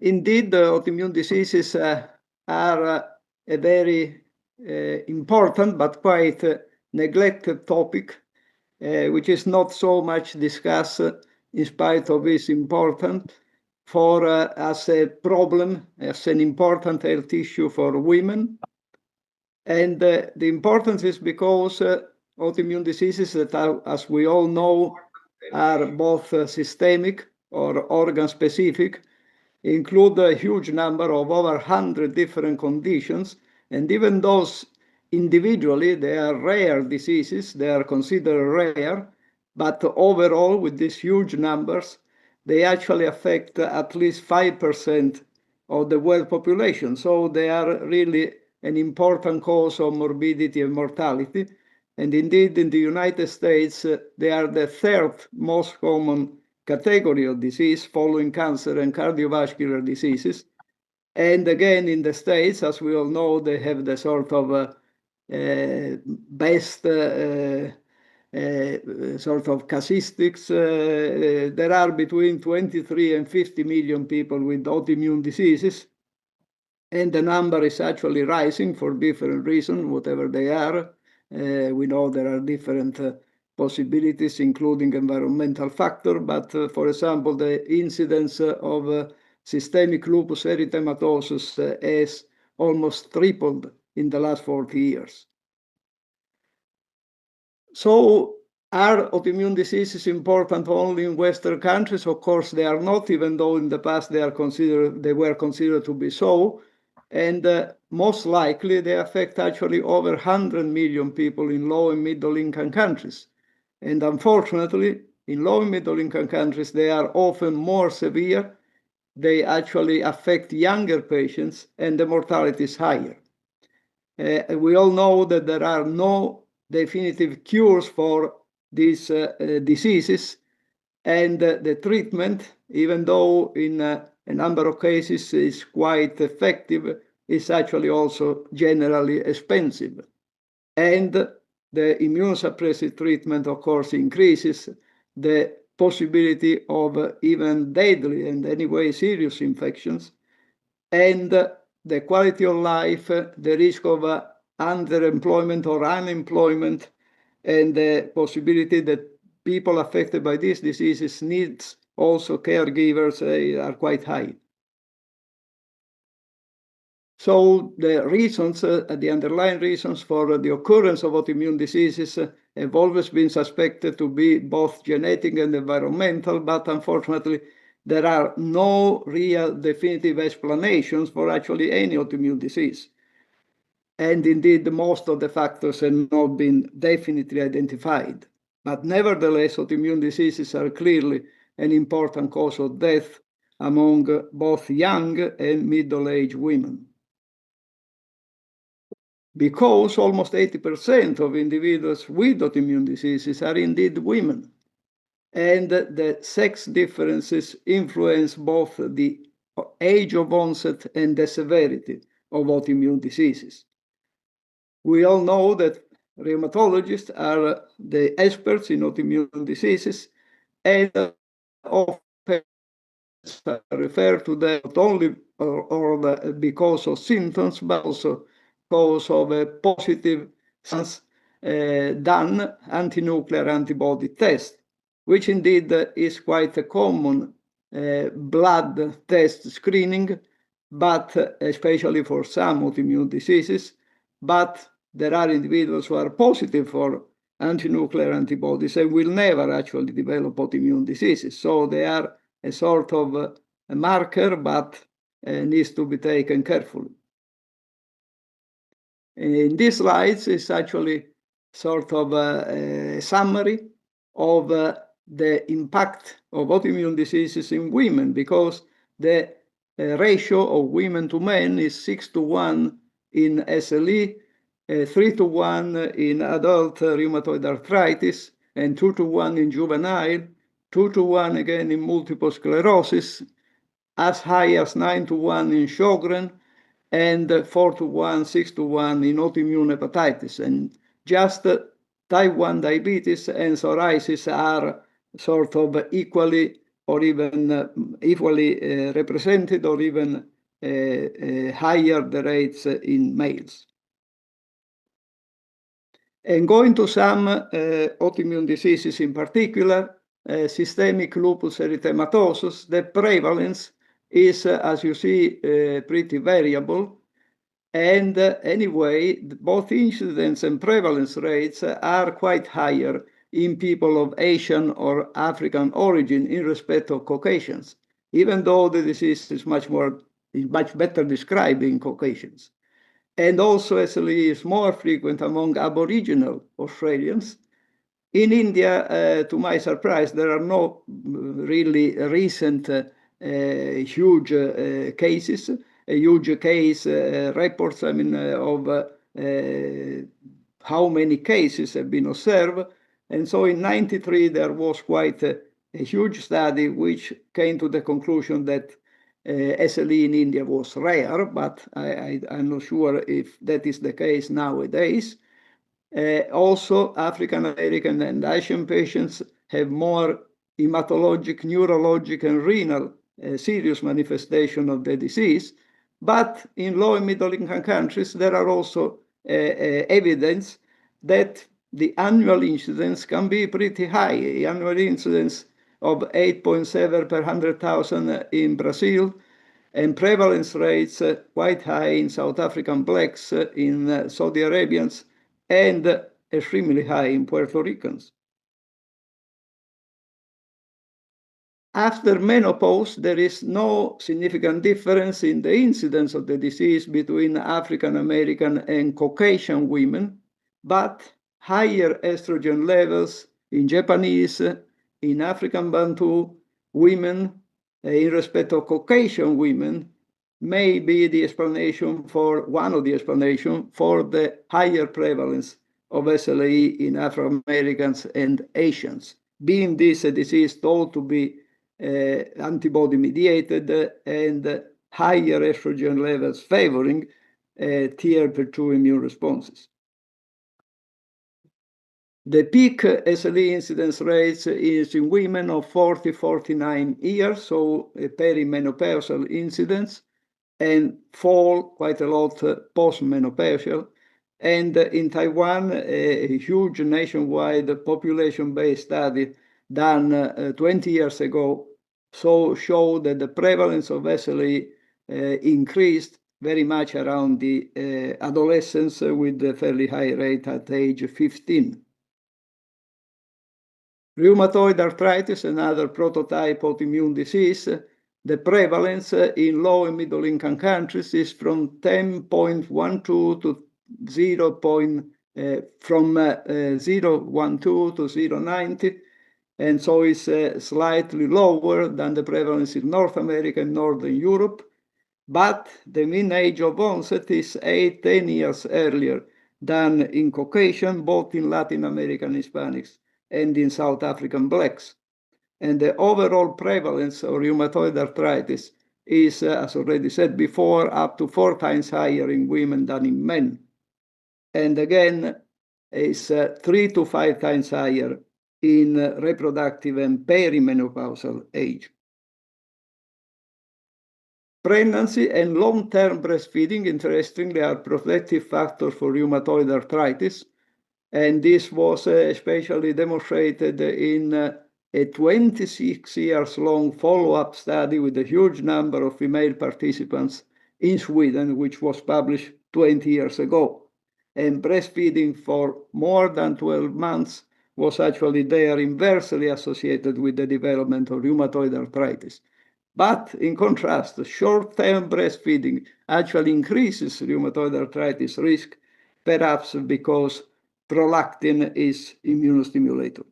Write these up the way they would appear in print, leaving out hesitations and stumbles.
Indeed, autoimmune diseases are a very important but quite neglected topic, which is not so much discussed in spite of its importance as a problem, as an important health issue for women. And the importance is because autoimmune diseases that are, as we all know, are both systemic or organ-specific, include a huge number of over 100 different conditions. And even those individually, they are rare diseases, they are considered rare, but overall, with these huge numbers, they actually affect at least 5% of the world population. So they are really an important cause of morbidity and mortality. And indeed, in the United States, they are the third most common category of disease, following cancer and cardiovascular diseases. And again, in the States, as we all know, they have the sort of best sort of casuistics. There are between 23 and 50 million people with autoimmune diseases. And the number is actually rising for different reasons, whatever they are. We know there are different possibilities, including environmental factor, but for example, the incidence of systemic lupus erythematosus has almost tripled in the last 40 years. So are autoimmune diseases important only in Western countries? Of course, they are not, even though in the past they were considered to be so. And most likely they affect actually over 100 million people in low and middle income countries. And unfortunately, in low and middle income countries, they are often more severe. They actually affect younger patients and the mortality is higher. We all know that there are no definitive cures for these diseases, and the treatment, even though in a number of cases is quite effective, is actually also generally expensive. And the immunosuppressive treatment, of course, increases the possibility of even deadly and anyway serious infections. And the quality of life, the risk of underemployment or unemployment, and the possibility that people affected by these diseases needs also caregivers are quite high. So the reasons, the underlying reasons for the occurrence of autoimmune diseases have always been suspected to be both genetic and environmental, but unfortunately, there are no real definitive explanations for actually any autoimmune disease. And indeed, most of the factors have not been definitely identified. But nevertheless, autoimmune diseases are clearly an important cause of death among both young and middle-aged women. Because almost 80% of individuals with autoimmune diseases are indeed women. And the sex differences influence both the age of onset and the severity of autoimmune diseases. We all know that rheumatologists are the experts in autoimmune diseases, and often refer to them not only because of symptoms, but also because of a positive done anti-nuclear antibody test, which indeed is quite a common blood test screening, but especially for some autoimmune diseases. But there are individuals who are positive for anti-nuclear antibodies and will never actually develop autoimmune diseases. So they are a sort of a marker, but needs to be taken carefully. In these slides is actually sort of a summary of the impact of autoimmune diseases in women, because the ratio of women to men is 6:1 in SLE, 3:1 in adult rheumatoid arthritis, and 2:1 in juvenile, 2:1 again in multiple sclerosis, as high as 9:1 in Sjogren, and 4:1, 6:1 in autoimmune hepatitis. And just type 1 diabetes and psoriasis are sort of equally or even equally represented, or even higher the rates in males. And going to some autoimmune diseases in particular, systemic lupus erythematosus, the prevalence is, as you see, pretty variable. And anyway, both incidence and prevalence rates are quite higher in people of Asian or African origin in respect of Caucasians, even though the disease is much better described in Caucasians. And also SLE is more frequent among Aboriginal Australians. In India, to my surprise, there are no really recent huge cases, huge case reports, I mean, of how many cases have been observed. And so in 93, there was quite a huge study which came to the conclusion that SLE in India was rare, but I'm not sure if that is the case nowadays. Also, African American and Asian patients have more hematologic, neurologic, and renal serious manifestation of the disease. But in low and middle income countries, there are also evidence that the annual incidence can be pretty high. Annual incidence of 8.7 per 100,000 in Brazil, and prevalence rates quite high in South African blacks, in Saudi Arabians, and extremely high in Puerto Ricans. After menopause, there is no significant difference in the incidence of the disease between African American and Caucasian women, but higher estrogen levels in Japanese, in African Bantu women, in respect of Caucasian women, may be the explanation for one of the explanations for the higher prevalence of SLE in Afro-Americans and Asians, being this a disease thought to be antibody-mediated and higher estrogen levels favoring TRP2 immune responses. The peak SLE incidence rates is in women of 40-49 years, so a perimenopausal incidence, and fall quite a lot postmenopausal. And in Taiwan, a huge nationwide population-based study done 20 years ago showed that the prevalence of SLE increased very much around the adolescence with a fairly high rate at age 15. Rheumatoid arthritis, another prototype autoimmune disease, the prevalence in low and middle income countries is from 10.12 to 0.012 to 0.90, and so it's slightly lower than the prevalence in North America and Northern Europe, but the mean age of onset is 8-10 years earlier than in Caucasian, both in Latin American Hispanics and in South African blacks. And the overall prevalence of rheumatoid arthritis is, as already said before, up to 4 times higher in women than in men. And again, is 3 to 5 times higher in reproductive and perimenopausal age. Pregnancy and long-term breastfeeding, interestingly, are protective factors for rheumatoid arthritis. And this was especially demonstrated in a 26 years long follow-up study with a huge number of female participants in Sweden, which was published 20 years ago. And breastfeeding for more than 12 months was actually there inversely associated with the development of rheumatoid arthritis. But in contrast, short-term breastfeeding actually increases rheumatoid arthritis risk, perhaps because prolactin is immunostimulator.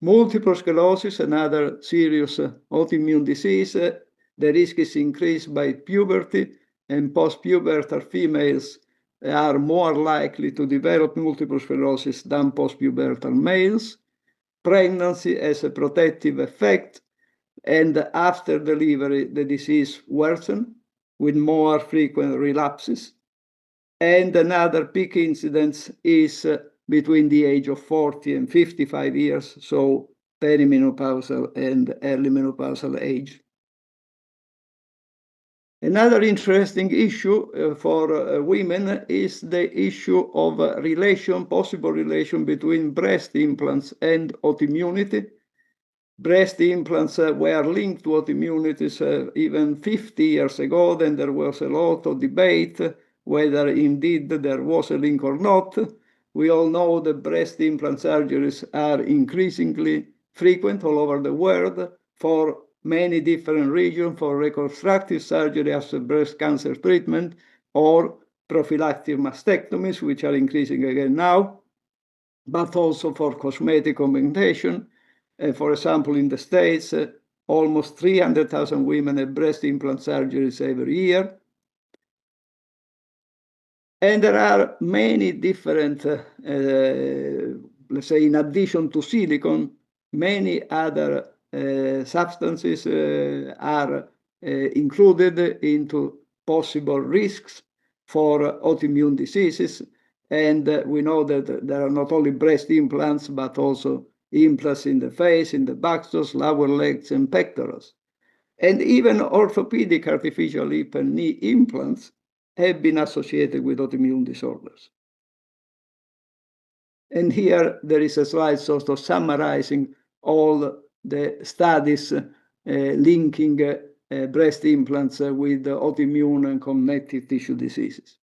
Multiple sclerosis, another serious autoimmune disease, the risk is increased by puberty, and post-pubertal females are more likely to develop multiple sclerosis than post-pubertal males. Pregnancy has a protective effect, and after delivery, the disease worsens with more frequent relapses. And another peak incidence is between the age of 40 and 55 years, so perimenopausal and early menopausal age. Another interesting issue for women is the issue of possible relation between breast implants and autoimmunity. Breast implants were linked to autoimmunities even 50 years ago. Then there was a lot of debate whether indeed there was a link or not. We all know that breast implant surgeries are increasingly frequent all over the world for many different regions, for reconstructive surgery as a breast cancer treatment, or prophylactic mastectomies, which are increasing again now, but also for cosmetic augmentation. For example, in the States, almost 300,000 women have breast implant surgeries every year. And there are many different, let's say, in addition to silicone, many other substances are included into possible risks for autoimmune diseases. And we know that there are not only breast implants, but also implants in the face, in the buttocks, lower legs, and pectorals. And even orthopedic artificial hip and knee implants have been associated with autoimmune disorders. And here there is a slide sort of summarizing all the studies linking breast implants with autoimmune and connective tissue diseases.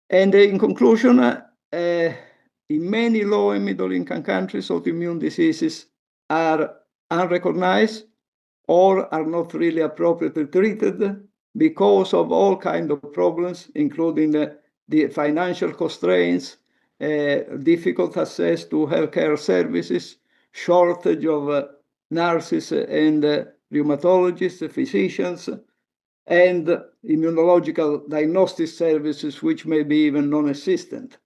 And in conclusion, in many low and middle income countries, autoimmune diseases are unrecognized or are not really appropriately treated because of all kinds of problems, including the financial constraints, difficult access to healthcare services, shortage of nurses and rheumatologists, physicians, and immunological diagnostic services, which may be even non-existent.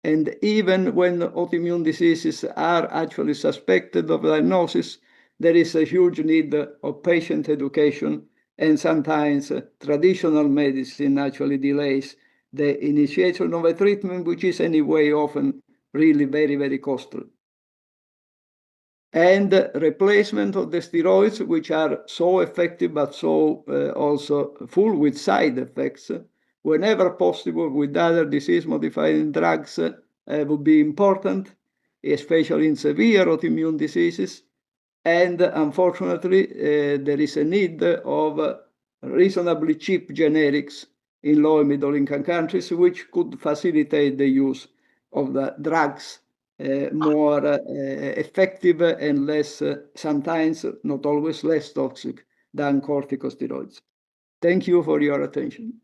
And even when autoimmune diseases are actually suspected of diagnosis, there is a huge need of patient education, and sometimes traditional medicine actually delays the initiation of a treatment, which is anyway often really very, very costly. And replacement of the steroids, which are so effective but so also full with side effects, whenever possible with other disease-modifying drugs would be important, especially in severe autoimmune diseases. And unfortunately, there is a need of reasonably cheap generics in low and middle income countries, which could facilitate the use of the drugs more effective and less, sometimes not always less toxic than corticosteroids. Thank you for your attention.